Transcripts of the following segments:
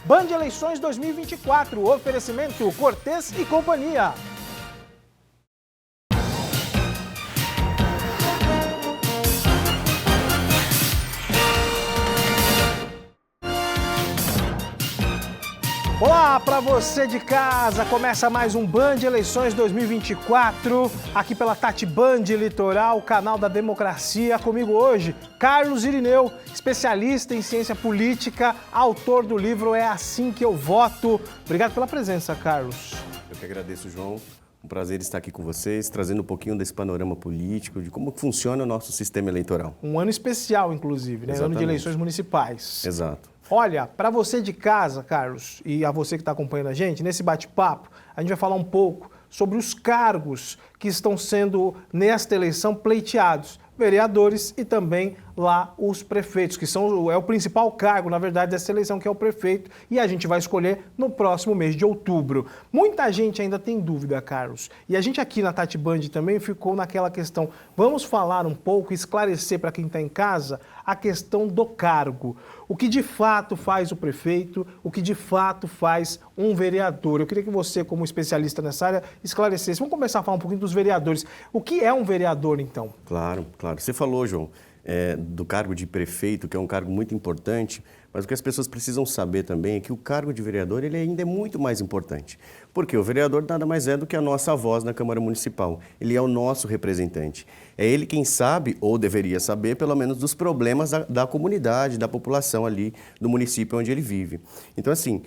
Band Eleições 2024, oferecimento Cortez e Companhia. Olá para você de casa, começa mais um Band Eleições 2024, aqui pela Tati Band Litoral, canal da democracia. Comigo hoje, Carlos Irineu, especialista em ciência política, autor do livro É Assim Que Eu Voto. Obrigado pela presença, Carlos. Eu que agradeço, João. Um prazer estar aqui com vocês, trazendo um pouquinho desse panorama político, de como funciona o nosso sistema eleitoral. Um ano especial, inclusive, né? Ano de eleições municipais. Exato. Olha, para você de casa, Carlos, e a você que está acompanhando a gente, nesse bate-papo, a gente vai falar um pouco sobre os cargos que estão sendo, nesta eleição, pleiteados. Vereadores e também lá os prefeitos, que é o principal cargo, na verdade, dessa eleição, que é o prefeito, e a gente vai escolher no próximo mês de outubro. Muita gente ainda tem dúvida, Carlos, e a gente aqui na Tati Band também ficou naquela questão, vamos falar um pouco, esclarecer para quem está em casa a questão do cargo. O que de fato faz o prefeito, o que de fato faz um vereador. Eu queria que você, como especialista nessa área, esclarecesse. Vamos começar a falar um pouquinho dos vereadores. O que é um vereador, então? Claro. Você falou, João, do cargo de prefeito, que é um cargo muito importante, mas o que as pessoas precisam saber também é que o cargo de vereador ele ainda é muito mais importante. Porque o vereador nada mais é do que a nossa voz na Câmara Municipal. Ele é o nosso representante. É ele quem sabe, ou deveria saber, pelo menos dos problemas da comunidade, da população ali do município onde ele vive. Então, assim,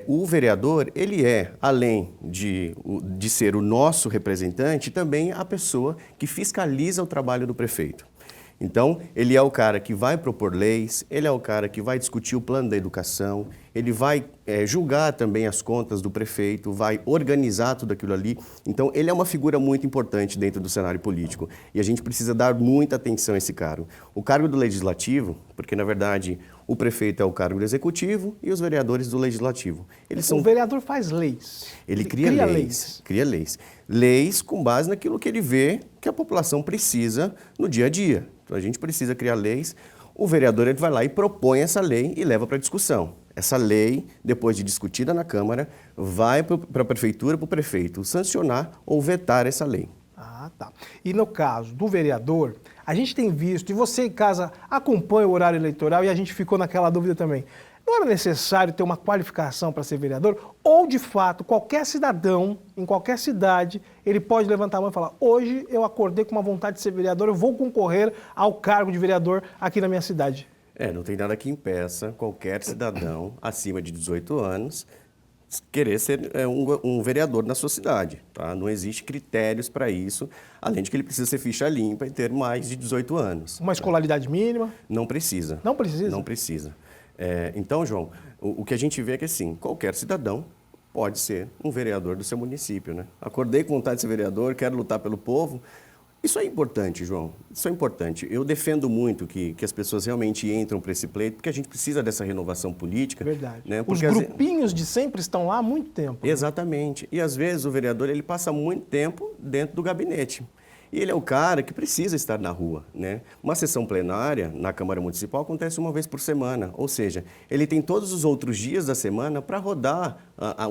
o vereador, ele é, além de ser o nosso representante, também a pessoa que fiscaliza o trabalho do prefeito. Então, ele é o cara que vai propor leis, ele é o cara que vai discutir o plano da educação, ele vai julgar também as contas do prefeito, vai organizar tudo aquilo ali. Então, ele é uma figura muito importante dentro do cenário político e a gente precisa dar muita atenção a esse cargo. O cargo do legislativo, porque na verdade o prefeito é o cargo do executivo e os vereadores do legislativo. O vereador faz leis. Ele cria leis. Cria leis. Leis com base naquilo que ele vê que a população precisa no dia a dia. Então, a gente precisa criar leis. O vereador ele vai lá e propõe essa lei e leva para discussão. Essa lei, depois de discutida na Câmara, vai para a Prefeitura, para o prefeito sancionar ou vetar essa lei. Ah, tá. E no caso do vereador, a gente tem visto, e você em casa acompanha o horário eleitoral e a gente ficou naquela dúvida também. Não era necessário ter uma qualificação para ser vereador? Ou, de fato, qualquer cidadão, em qualquer cidade, ele pode levantar a mão e falar: hoje eu acordei com uma vontade de ser vereador, eu vou concorrer ao cargo de vereador aqui na minha cidade. Não tem nada que impeça qualquer cidadão acima de 18 anos querer ser um vereador na sua cidade. Tá? Não existe critérios para isso, além de que ele precisa ser ficha limpa e ter mais de 18 anos. Uma escolaridade mínima? Não precisa. Não precisa? Não precisa. Então, João, o que a gente vê é que, assim, qualquer cidadão pode ser um vereador do seu município, né? Acordei com vontade de ser vereador, quero lutar pelo povo. Isso é importante, João. Isso é importante. Eu defendo muito que as pessoas realmente entram para esse pleito, porque a gente precisa dessa renovação política. Verdade. Né? Os grupinhos de sempre estão lá há muito tempo. Exatamente. E, às vezes, o vereador ele passa muito tempo dentro do gabinete. E ele é o cara que precisa estar na rua, né? Uma sessão plenária na Câmara Municipal acontece uma vez por semana, ou seja, ele tem todos os outros dias da semana para rodar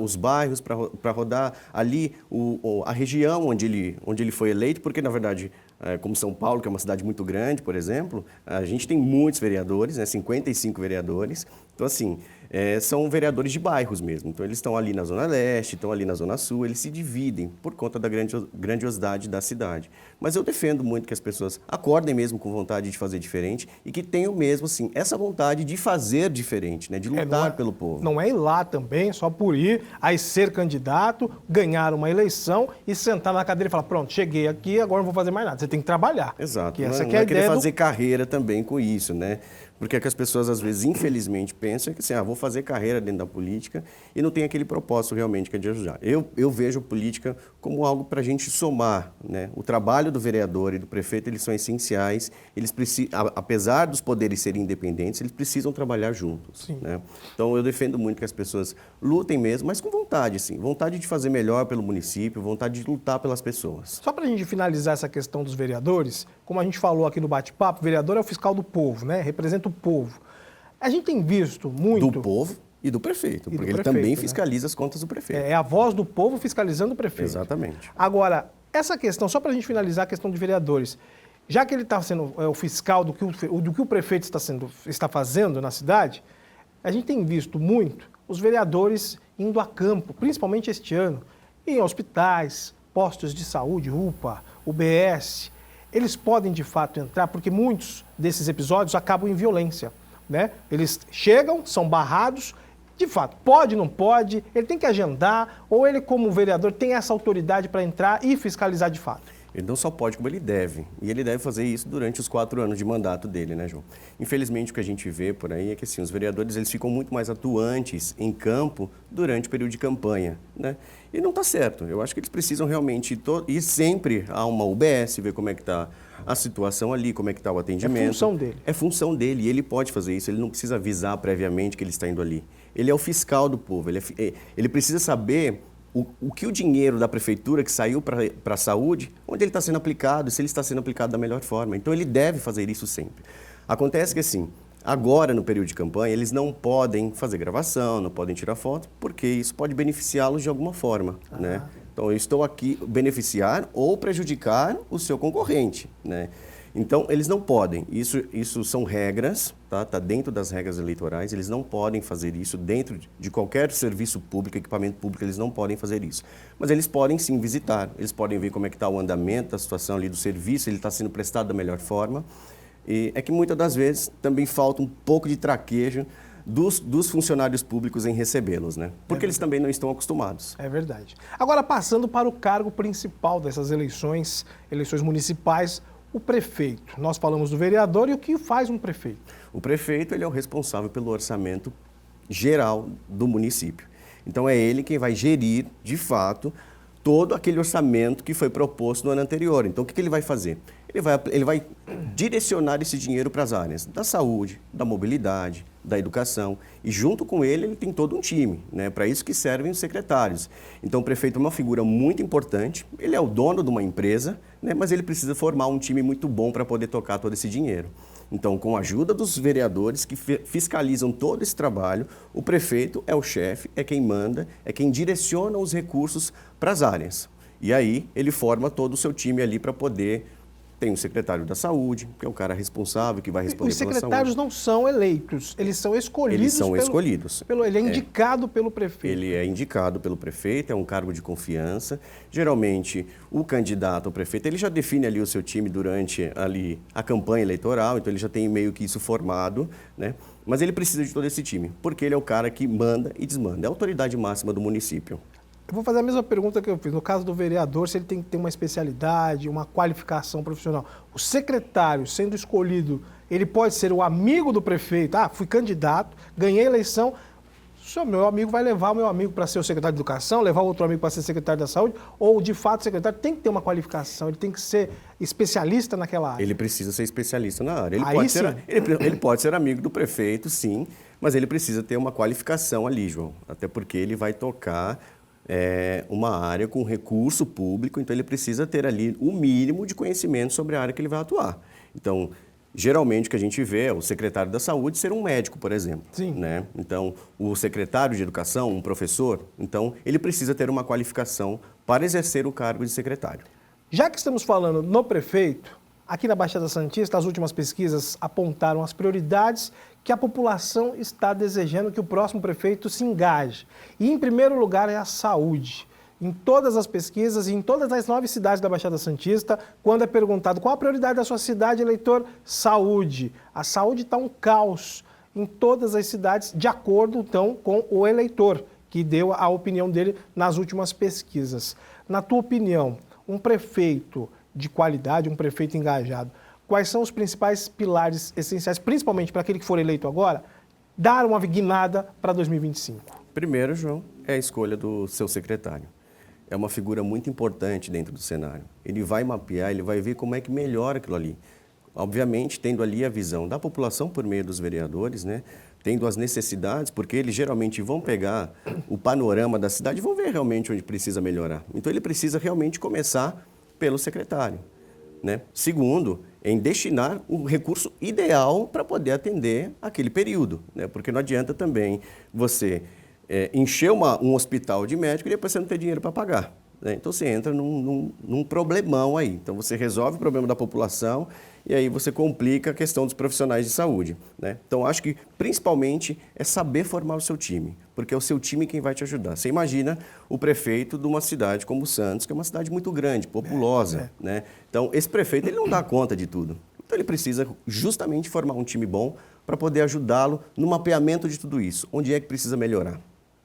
os bairros, para rodar ali a região onde ele foi eleito, porque, na verdade, como São Paulo, que é uma cidade muito grande, por exemplo, a gente tem muitos vereadores, né? 55 vereadores. Então, assim, são vereadores de bairros mesmo. Então, eles estão ali na Zona Leste, estão ali na Zona Sul, eles se dividem por conta da grandiosidade da cidade. Mas eu defendo muito que as pessoas acordem mesmo com vontade de fazer diferente e que tenham mesmo, assim, essa vontade de fazer diferente, né? De lutar pelo povo. Não é ir lá também, só por ir, aí ser candidato, ganhar uma eleição e sentar na cadeira e falar: pronto, cheguei aqui, agora não vou fazer mais nada. Você tem que trabalhar. Exato. Não é querer fazer carreira também com isso, né? Porque é que as pessoas, às vezes, infelizmente, pensam que assim, vou fazer carreira dentro da política e não tem aquele propósito realmente que é de ajudar. Eu vejo a política como algo para a gente somar, né? O trabalho do vereador e do prefeito, eles são essenciais, eles precisam, apesar dos poderes serem independentes, eles precisam trabalhar juntos, né? Então, eu defendo muito que as pessoas lutem mesmo, mas com vontade, sim. Vontade de fazer melhor pelo município, vontade de lutar pelas pessoas. Só para a gente finalizar essa questão dos vereadores, como a gente falou aqui no bate-papo, o vereador é o fiscal do povo, né? Representa o povo. A gente tem visto muito... Do povo E do prefeito, porque ele prefeito, também né? fiscaliza as contas do prefeito. É a voz do povo fiscalizando o prefeito. Exatamente. Agora, essa questão, só para a gente finalizar a questão de vereadores, já que ele está sendo o fiscal do que o prefeito está fazendo na cidade, a gente tem visto muito os vereadores indo a campo, principalmente este ano, em hospitais, postos de saúde, UPA, UBS. Eles podem, de fato, entrar, porque muitos desses episódios acabam em violência, né? Eles chegam, são barrados, de fato, pode, não pode, ele tem que agendar, ou ele, como vereador, tem essa autoridade para entrar e fiscalizar de fato? Ele não só pode, como ele deve. E ele deve fazer isso durante os 4 anos de mandato dele, né, João? Infelizmente, o que a gente vê por aí é que assim, os vereadores eles ficam muito mais atuantes em campo durante o período de campanha, né? E não está certo. Eu acho que eles precisam realmente ir sempre a uma UBS, ver como é que está a situação ali, como é que está o atendimento. É função dele. É função dele e ele pode fazer isso. Ele não precisa avisar previamente que ele está indo ali. Ele é o fiscal do povo. Ele precisa saber o que o dinheiro da prefeitura que saiu para a saúde, onde ele está sendo aplicado, se ele está sendo aplicado da melhor forma. Então, ele deve fazer isso sempre. Acontece que, assim, agora, no período de campanha, eles não podem fazer gravação, não podem tirar foto, porque isso pode beneficiá-los de alguma forma, né? Então, eu estou aqui beneficiar ou prejudicar o seu concorrente, né? Então, eles não podem. Isso são regras, tá? Está dentro das regras eleitorais. Eles não podem fazer isso dentro de qualquer serviço público, equipamento público, eles não podem fazer isso. Mas eles podem sim visitar, eles podem ver como é que está o andamento da situação ali do serviço, ele está sendo prestado da melhor forma. E é que muitas das vezes também falta um pouco de traquejo dos funcionários públicos em recebê-los, né? Porque eles também não estão acostumados. É verdade. Agora, passando para o cargo principal dessas eleições municipais, o prefeito. Nós falamos do vereador e o que faz um prefeito? O prefeito ele é o responsável pelo orçamento geral do município. Então é ele quem vai gerir, de fato, todo aquele orçamento que foi proposto no ano anterior. Então o que ele vai fazer? Ele vai direcionar esse dinheiro para as áreas da saúde, da mobilidade, da educação. E junto com ele tem todo um time, né? Para isso que servem os secretários. Então o prefeito é uma figura muito importante, ele é o dono de uma empresa, né? Mas ele precisa formar um time muito bom para poder tocar todo esse dinheiro. Então, com a ajuda dos vereadores que fiscalizam todo esse trabalho, o prefeito é o chefe, é quem manda, é quem direciona os recursos para as áreas. E aí ele forma todo o seu time ali para poder... Tem o secretário da saúde, que é o cara responsável, que vai responder pela saúde. Os secretários não são eleitos, eles são escolhidos. Eles são escolhidos. Ele é indicado pelo prefeito. Ele é indicado pelo prefeito, é um cargo de confiança. Geralmente, o candidato ao prefeito, ele já define ali o seu time durante ali a campanha eleitoral, então ele já tem meio que isso formado, né? Mas ele precisa de todo esse time, porque ele é o cara que manda e desmanda, é a autoridade máxima do município. Eu vou fazer a mesma pergunta que eu fiz. No caso do vereador, se ele tem que ter uma especialidade, uma qualificação profissional. O secretário, sendo escolhido, ele pode ser o amigo do prefeito. Ah, fui candidato, ganhei a eleição, meu amigo vai levar o meu amigo para ser o secretário de educação, levar o outro amigo para ser secretário da saúde, ou, de fato, o secretário tem que ter uma qualificação, ele tem que ser especialista naquela área. Ele precisa ser especialista na área. Ele pode ser amigo do prefeito, sim, mas ele precisa ter uma qualificação ali, João. Até porque ele vai tocar... uma área com recurso público, então ele precisa ter ali o mínimo de conhecimento sobre a área que ele vai atuar. Então, geralmente o que a gente vê é o secretário da saúde ser um médico, por exemplo. Sim. Né? Então, o secretário de educação, um professor, então ele precisa ter uma qualificação para exercer o cargo de secretário. Já que estamos falando no prefeito, aqui na Baixada Santista, as últimas pesquisas apontaram as prioridades que a população está desejando que o próximo prefeito se engaje. E, em primeiro lugar, é a saúde. Em todas as pesquisas e em todas as 9 cidades da Baixada Santista, quando é perguntado qual a prioridade da sua cidade, eleitor, saúde. A saúde está um caos em todas as cidades, de acordo, então, com o eleitor, que deu a opinião dele nas últimas pesquisas. Na tua opinião, um prefeito de qualidade, um prefeito engajado, quais são os principais pilares essenciais, principalmente para aquele que for eleito agora, dar uma guinada para 2025? Primeiro, João, é a escolha do seu secretário. É uma figura muito importante dentro do cenário. Ele vai mapear, ele vai ver como é que melhora aquilo ali. Obviamente, tendo ali a visão da população por meio dos vereadores, né? Tendo as necessidades, porque eles geralmente vão pegar o panorama da cidade e vão ver realmente onde precisa melhorar. Então, ele precisa realmente começar pelo secretário. né? Segundo, em destinar um recurso ideal para poder atender aquele período, né? Porque não adianta também você encher um hospital de médico e depois você não ter dinheiro para pagar, né? Então você entra num problemão aí. Então você resolve o problema da população e aí você complica a questão dos profissionais de saúde, né? Então acho que principalmente é saber formar o seu time, porque é o seu time quem vai te ajudar. Você imagina o prefeito de uma cidade como Santos, que é uma cidade muito grande, populosa, né? Então esse prefeito ele não dá conta de tudo. Então ele precisa justamente formar um time bom para poder ajudá-lo no mapeamento de tudo isso. Onde é que precisa melhorar?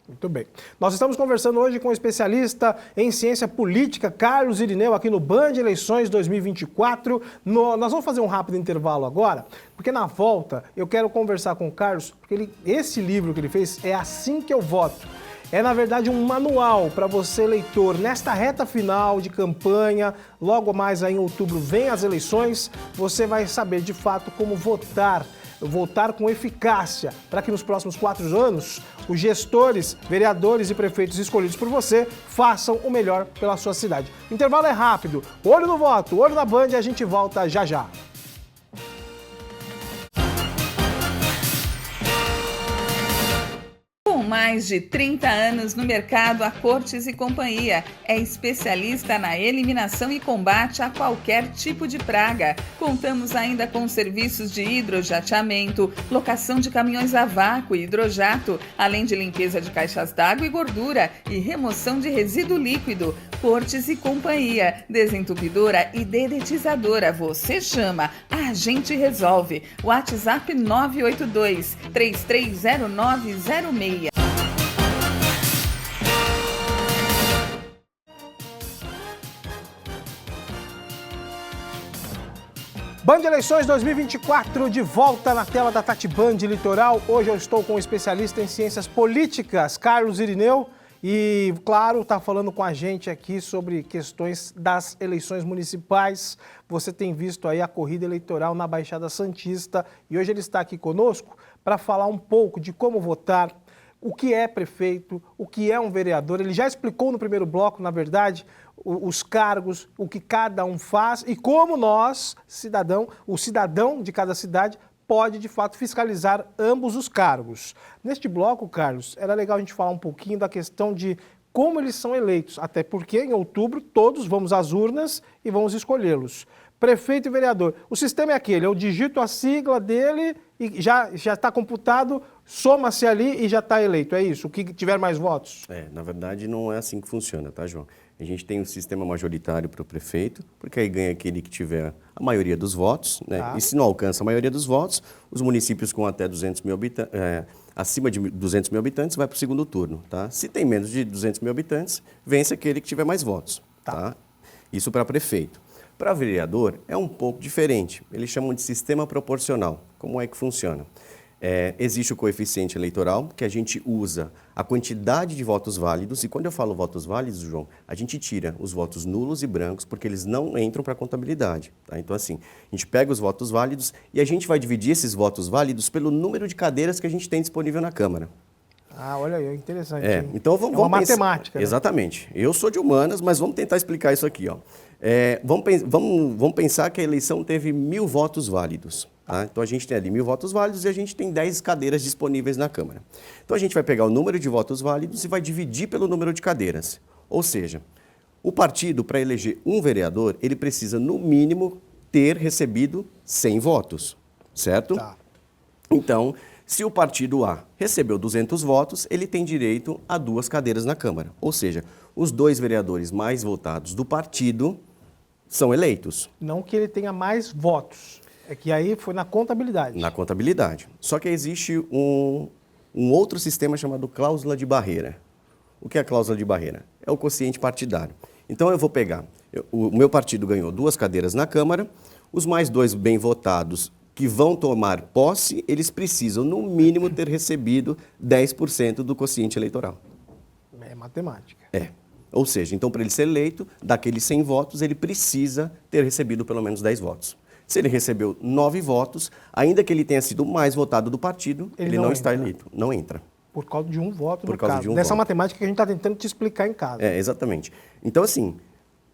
Muito bem. Nós estamos conversando hoje com o especialista em ciência política, Carlos Irineu, aqui no Band Eleições 2024. Nós vamos fazer um rápido intervalo agora, porque na volta eu quero conversar com o Carlos, porque esse livro que ele fez é Assim que eu voto. É, na verdade, um manual para você, eleitor, nesta reta final de campanha, logo mais aí em outubro vem as eleições, você vai saber de fato como votar com eficácia, para que nos próximos 4 anos os gestores, vereadores e prefeitos escolhidos por você façam o melhor pela sua cidade. O intervalo é rápido, olho no voto, olho na Band e a gente volta já já. Com mais de 30 anos no mercado, a Cortes e Companhia é especialista na eliminação e combate a qualquer tipo de praga. Contamos ainda com serviços de hidrojateamento, locação de caminhões a vácuo e hidrojato, além de limpeza de caixas d'água e gordura e remoção de resíduo líquido. Cortes e Companhia, desentupidora e dedetizadora. Você chama, a gente resolve. WhatsApp 982 330906. Band Eleições 2024 de volta na tela da Tati Band Litoral. Hoje eu estou com o especialista em ciências políticas, Carlos Irineu, e, claro, está falando com a gente aqui sobre questões das eleições municipais. Você tem visto aí a corrida eleitoral na Baixada Santista e hoje ele está aqui conosco para falar um pouco de como votar, o que é prefeito, o que é um vereador. Ele já explicou no primeiro bloco, na verdade, os cargos, o que cada um faz e como nós, o cidadão de cada cidade, pode, de fato, fiscalizar ambos os cargos. Neste bloco, Carlos, era legal a gente falar um pouquinho da questão de como eles são eleitos, até porque em outubro todos vamos às urnas e vamos escolhê-los. Prefeito e vereador, o sistema é aquele, eu digito a sigla dele e já está computado, soma-se ali e já está eleito, é isso? O que tiver mais votos? Na verdade não é assim que funciona, tá, João? A gente tem um sistema majoritário para o prefeito, porque aí ganha aquele que tiver a maioria dos votos, né? Tá. E se não alcança a maioria dos votos, os municípios com até 200 mil habitantes, acima de 200 mil habitantes vai para o segundo turno, tá? Se tem menos de 200 mil habitantes, vence aquele que tiver mais votos, tá? Isso para prefeito. Para vereador é um pouco diferente, eles chamam de sistema proporcional. Como é que funciona? Existe o coeficiente eleitoral, que a gente usa a quantidade de votos válidos, e quando eu falo votos válidos, João, a gente tira os votos nulos e brancos, porque eles não entram para a contabilidade, tá? Então, assim, a gente pega os votos válidos e a gente vai dividir esses votos válidos pelo número de cadeiras que a gente tem disponível na Câmara. Ah, olha aí, interessante. Então vamos uma matemática. Né? Exatamente. Eu sou de humanas, mas vamos tentar explicar isso aqui, ó. Vamos pensar que a eleição teve 1000 votos válidos. Tá? Então a gente tem ali 1000 votos válidos e a gente tem 10 cadeiras disponíveis na Câmara. Então a gente vai pegar o número de votos válidos e vai dividir pelo número de cadeiras. Ou seja, o partido, para eleger um vereador, ele precisa, no mínimo, ter recebido 100 votos, certo? Tá. Então, se o partido A recebeu 200 votos, ele tem direito a 2 cadeiras na Câmara. Ou seja, os 2 vereadores mais votados do partido são eleitos. Não que ele tenha mais votos, é que aí foi na contabilidade. Na contabilidade. Só que existe um outro sistema chamado cláusula de barreira. O que é a cláusula de barreira? É o quociente partidário. Então eu vou pegar, o meu partido ganhou 2 cadeiras na Câmara, os mais 2 bem votados que vão tomar posse, eles precisam, no mínimo, ter recebido 10% do quociente eleitoral. É matemática. Ou seja, então, para ele ser eleito, daqueles 100 votos, ele precisa ter recebido pelo menos 10 votos. Se ele recebeu 9 votos, ainda que ele tenha sido o mais votado do partido, ele não está eleito, não entra. Por causa de um voto, Por causa caso. de um Dessa voto. matemática que a gente está tentando te explicar em casa. Exatamente. Então, assim,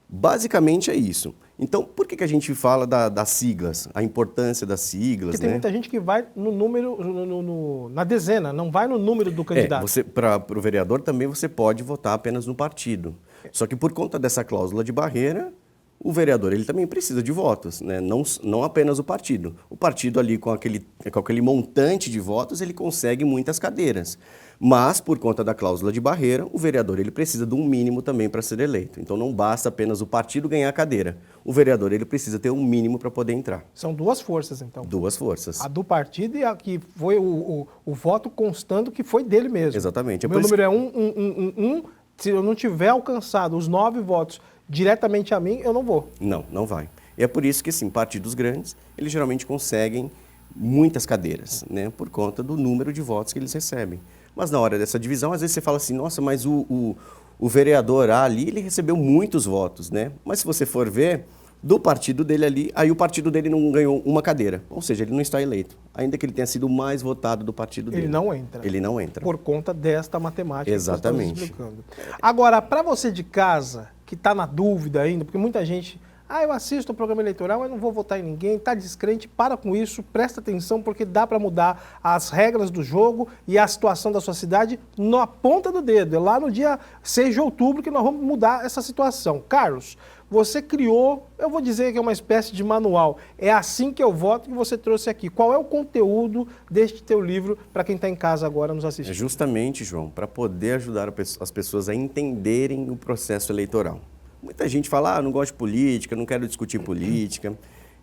basicamente é isso. Então, por que a gente fala das siglas, a importância das siglas? Porque tem muita gente que vai no número, na dezena, não vai no número do candidato. Para o vereador também você pode votar apenas no partido. Só que por conta dessa cláusula de barreira, o vereador ele também precisa de votos, né? Não apenas o partido. O partido ali com aquele montante de votos, ele consegue muitas cadeiras. Mas, por conta da cláusula de barreira, o vereador ele precisa de um mínimo também para ser eleito. Então não basta apenas o partido ganhar a cadeira. O vereador ele precisa ter um mínimo para poder entrar. São duas forças, então. Duas forças. A do partido e a que foi o voto constando que foi dele mesmo. Exatamente. O meu número é 1. Se eu não tiver alcançado os 9 votos diretamente a mim, eu não vou. Não vai. E é por isso que, assim, partidos grandes, eles geralmente conseguem muitas cadeiras, né? Por conta do número de votos que eles recebem. Mas na hora dessa divisão, às vezes você fala assim, nossa, mas o vereador A ali, ele recebeu muitos votos, né? Mas se você for ver, do partido dele ali, aí o partido dele não ganhou uma cadeira. Ou seja, ele não está eleito. Ainda que ele tenha sido o mais votado do partido dele. Ele não entra. Ele não entra. Por conta desta matemática Exatamente. que nós estamos explicando. Agora, para você de casa, que está na dúvida ainda, porque muita gente... eu assisto o programa eleitoral, mas não vou votar em ninguém, está descrente, para com isso, presta atenção, porque dá para mudar as regras do jogo e a situação da sua cidade na ponta do dedo. É lá no dia 6 de outubro que nós vamos mudar essa situação. Carlos, você criou, eu vou dizer que é uma espécie de manual. É assim que eu voto que você trouxe aqui. Qual é o conteúdo deste teu livro para quem está em casa agora nos assistindo? É justamente, João, para poder ajudar as pessoas a entenderem o processo eleitoral. Muita gente fala, não gosto de política, não quero discutir política.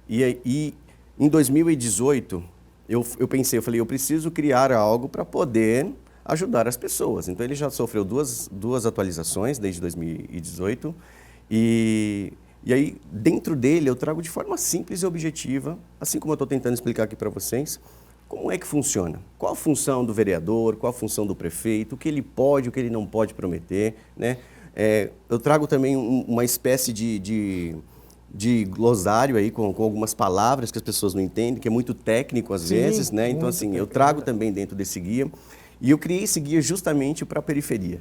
E em 2018, eu falei, eu preciso criar algo para poder ajudar as pessoas. Então ele já sofreu duas atualizações desde 2018. E aí, dentro dele, eu trago de forma simples e objetiva, assim como eu estou tentando explicar aqui para vocês, como é que funciona. Qual a função do vereador, qual a função do prefeito, o que ele pode, o que ele não pode prometer, né? Eu trago também uma espécie de glossário aí com algumas palavras que as pessoas não entendem, que é muito técnico às vezes, né? Então, assim, eu trago também dentro desse guia. E eu criei esse guia justamente para a periferia.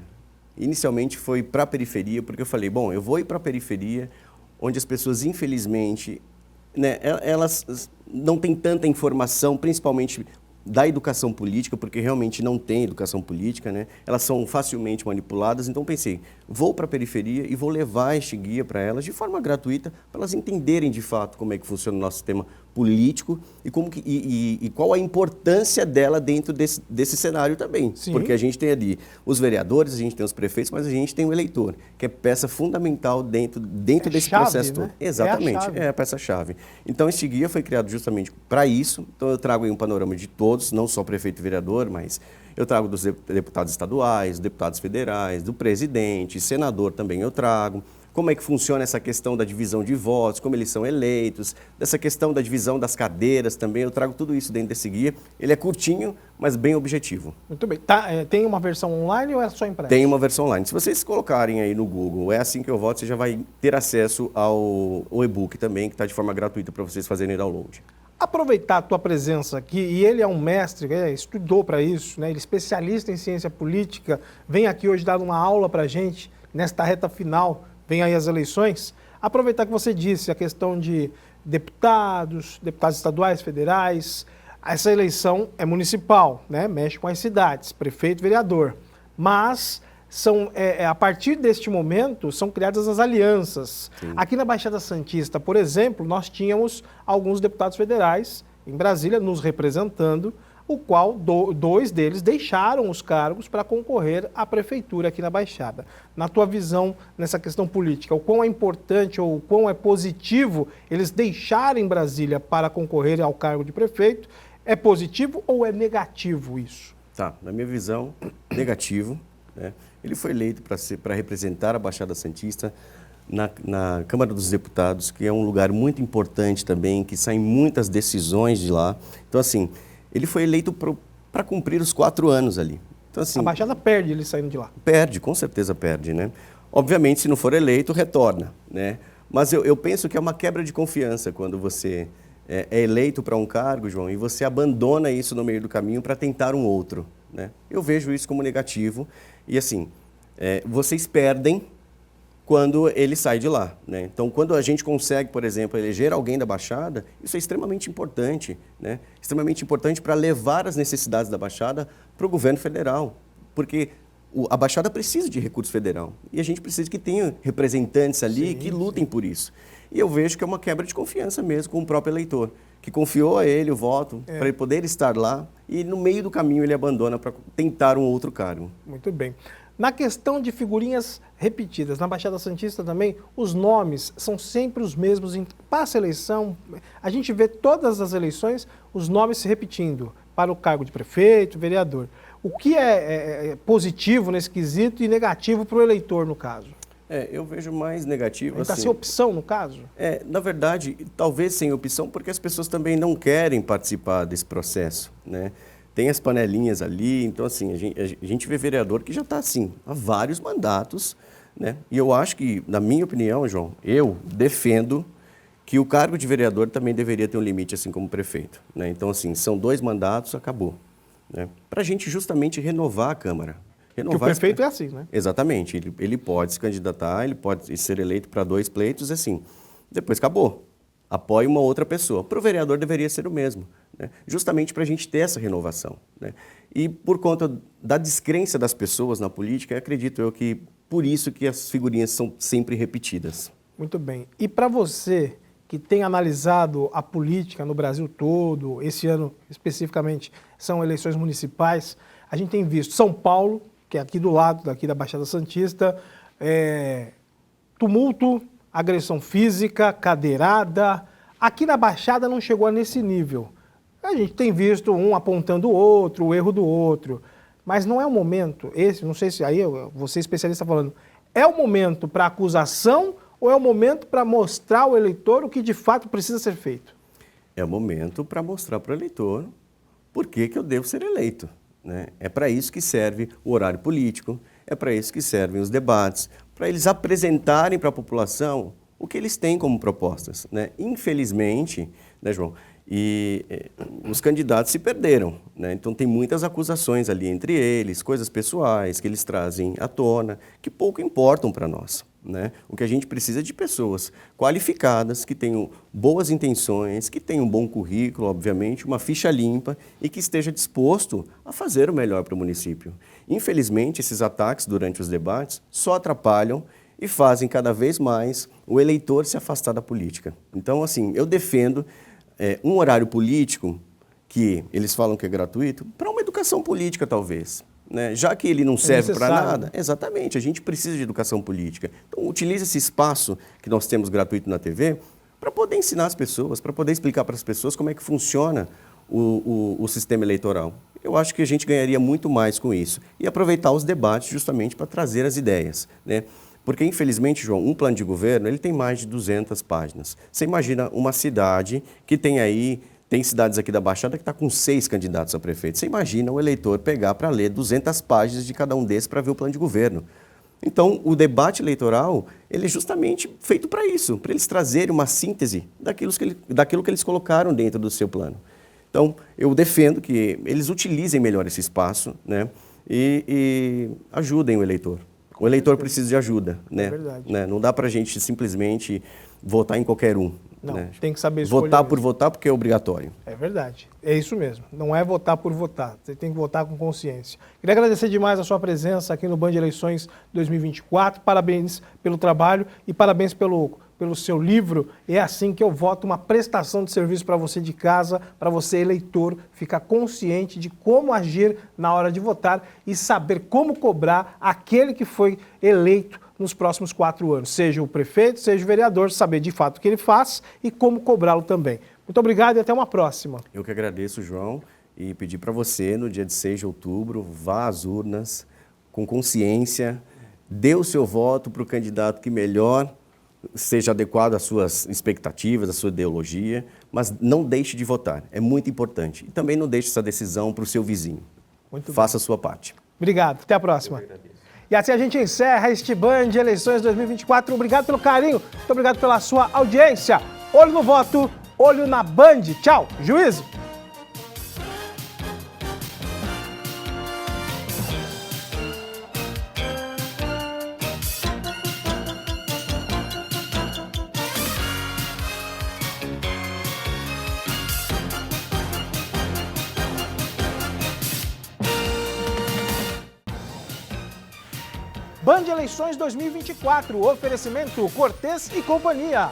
Inicialmente foi para a periferia, porque eu falei, bom, eu vou ir para a periferia, onde as pessoas, infelizmente, né, elas não têm tanta informação, principalmente da educação política, porque realmente não tem educação política, né? Elas são facilmente manipuladas, então pensei, vou para a periferia e vou levar este guia para elas de forma gratuita, para elas entenderem de fato como é que funciona o nosso sistema político e qual a importância dela dentro desse cenário também. Sim. Porque a gente tem ali os vereadores, a gente tem os prefeitos, mas a gente tem o eleitor, que é peça fundamental dentro desse chave, processo né? todo. Exatamente, É a peça-chave. Então, este guia foi criado justamente para isso. Então, eu trago aí um panorama de todos, não só prefeito e vereador, mas eu trago dos deputados estaduais, deputados federais, do presidente, senador também eu trago. Como é que funciona essa questão da divisão de votos, como eles são eleitos, dessa questão da divisão das cadeiras também, eu trago tudo isso dentro desse guia. Ele é curtinho, mas bem objetivo. Muito bem. Tem uma versão online ou é só impressa? Tem uma versão online. Se vocês colocarem aí no Google, é assim que eu voto, você já vai ter acesso ao e-book também, que está de forma gratuita para vocês fazerem download. Aproveitar a tua presença aqui, e ele é um mestre, estudou para isso, né? Ele é especialista em ciência política, vem aqui hoje dar uma aula para a gente, nesta reta final, vem aí as eleições. Aproveitar que você disse a questão de deputados estaduais, federais, essa eleição é municipal, né? Mexe com as cidades, prefeito, vereador, mas a partir deste momento são criadas as alianças. Sim. Aqui na Baixada Santista, por exemplo, nós tínhamos alguns deputados federais em Brasília nos representando, o qual dois deles deixaram os cargos para concorrer à prefeitura aqui na Baixada. Na tua visão, nessa questão política, o quão é importante ou o quão é positivo eles deixarem Brasília para concorrer ao cargo de prefeito, é positivo ou é negativo isso? Tá, na minha visão, negativo, né? Ele foi eleito para representar a Baixada Santista na Câmara dos Deputados, que é um lugar muito importante também, que saem muitas decisões de lá. Então, assim, ele foi eleito para cumprir os 4 anos ali. Então, assim, a Baixada perde ele saindo de lá. Perde, com certeza perde, né? Obviamente, se não for eleito, retorna, né? Mas eu penso que é uma quebra de confiança quando você é eleito para um cargo, João, e você abandona isso no meio do caminho para tentar um outro, né? Eu vejo isso como negativo. E assim, vocês perdem quando ele sai de lá, né? Então, quando a gente consegue, por exemplo, eleger alguém da Baixada, isso é extremamente importante, né? Extremamente importante para levar as necessidades da Baixada para o governo federal, porque a Baixada precisa de recurso federal e a gente precisa que tenha representantes ali que lutem por isso. E eu vejo que é uma quebra de confiança mesmo com o próprio eleitor, que confiou a ele o voto para ele poder estar lá e no meio do caminho ele abandona para tentar um outro cargo. Muito bem. Na questão de figurinhas repetidas, na Baixada Santista também, os nomes são sempre os mesmos. Passa a eleição, a gente vê todas as eleições os nomes se repetindo para o cargo de prefeito, vereador. O que é positivo nesse quesito e negativo para o eleitor, no caso? Eu vejo mais negativo. Está sem opção, no caso? Na verdade, talvez sem opção, porque as pessoas também não querem participar desse processo, né? Tem as panelinhas ali, então assim, a gente vê vereador que já está assim, há vários mandatos, né? E eu acho que, na minha opinião, João, eu defendo que o cargo de vereador também deveria ter um limite, assim como prefeito, né? Então assim, são 2 mandatos, acabou, né? Para a gente justamente renovar a Câmara. Porque o prefeito é assim, né? Exatamente, ele pode se candidatar, ele pode ser eleito para 2 pleitos, assim, depois acabou. Apoie uma outra pessoa. Para o vereador deveria ser o mesmo, né? Justamente para a gente ter essa renovação, né? E por conta da descrença das pessoas na política, acredito eu que por isso que as figurinhas são sempre repetidas. Muito bem. E para você que tem analisado a política no Brasil todo, esse ano especificamente são eleições municipais, a gente tem visto São Paulo, que é aqui do lado, daqui da Baixada Santista, tumulto, agressão física, cadeirada. Aqui na Baixada não chegou nesse nível. A gente tem visto um apontando o outro, o erro do outro. Mas não é o momento, não sei se aí você especialista falando, é o momento para acusação ou é o momento para mostrar ao eleitor o que de fato precisa ser feito? É o momento para mostrar para o eleitor por que eu devo ser eleito, né? É para isso que serve o horário político, é para isso que servem os debates, para eles apresentarem para a população o que eles têm como propostas, né? Infelizmente, né, João, os candidatos se perderam, né? Então tem muitas acusações ali entre eles, coisas pessoais que eles trazem à tona, que pouco importam para nós, né? O que a gente precisa é de pessoas qualificadas, que tenham boas intenções, que tenham um bom currículo, obviamente, uma ficha limpa e que esteja disposto a fazer o melhor para o município. Infelizmente, esses ataques durante os debates só atrapalham e fazem cada vez mais o eleitor se afastar da política. Então, assim, eu defendo um horário político que eles falam que é gratuito para uma educação política, talvez, né? Já que ele não serve para nada, exatamente, a gente precisa de educação política. Então, utilize esse espaço que nós temos gratuito na TV para poder ensinar as pessoas, para poder explicar para as pessoas como é que funciona o sistema eleitoral. Eu acho que a gente ganharia muito mais com isso. E aproveitar os debates justamente para trazer as ideias, né? Porque, infelizmente, João, um plano de governo ele tem mais de 200 páginas. Você imagina uma cidade que tem cidades aqui da Baixada que está com 6 candidatos a prefeito. Você imagina o eleitor pegar para ler 200 páginas de cada um desses para ver o plano de governo. Então, o debate eleitoral ele é justamente feito para isso, para eles trazerem uma síntese daquilo que eles colocaram dentro do seu plano. Então, eu defendo que eles utilizem melhor esse espaço, né, e ajudem o eleitor. O eleitor precisa de ajuda, né? É verdade. Né? Não dá para a gente simplesmente votar em qualquer um. Não, né? tem que saber escolher. Votar por votar porque é obrigatório. É verdade. É isso mesmo. Não é votar por votar. Você tem que votar com consciência. Queria agradecer demais a sua presença aqui no Band Eleições 2024. Parabéns pelo trabalho e parabéns pelo seu livro. É assim que eu voto, uma prestação de serviço para você de casa, para você eleitor, ficar consciente de como agir na hora de votar e saber como cobrar aquele que foi eleito nos próximos 4 anos, seja o prefeito, seja o vereador, saber de fato o que ele faz e como cobrá-lo também. Muito obrigado e até uma próxima. Eu que agradeço, João, e pedir para você, no dia de 6 de outubro, vá às urnas com consciência, dê o seu voto para o candidato que melhor seja adequado às suas expectativas, à sua ideologia, mas não deixe de votar, é muito importante. E também não deixe essa decisão para o seu vizinho. Faça a sua parte. Obrigado, até a próxima. E assim a gente encerra este Band Eleições 2024. Obrigado pelo carinho, muito obrigado pela sua audiência. Olho no voto, olho na Band. Tchau, juízo. Band Eleições 2024, oferecimento Cortez e Companhia.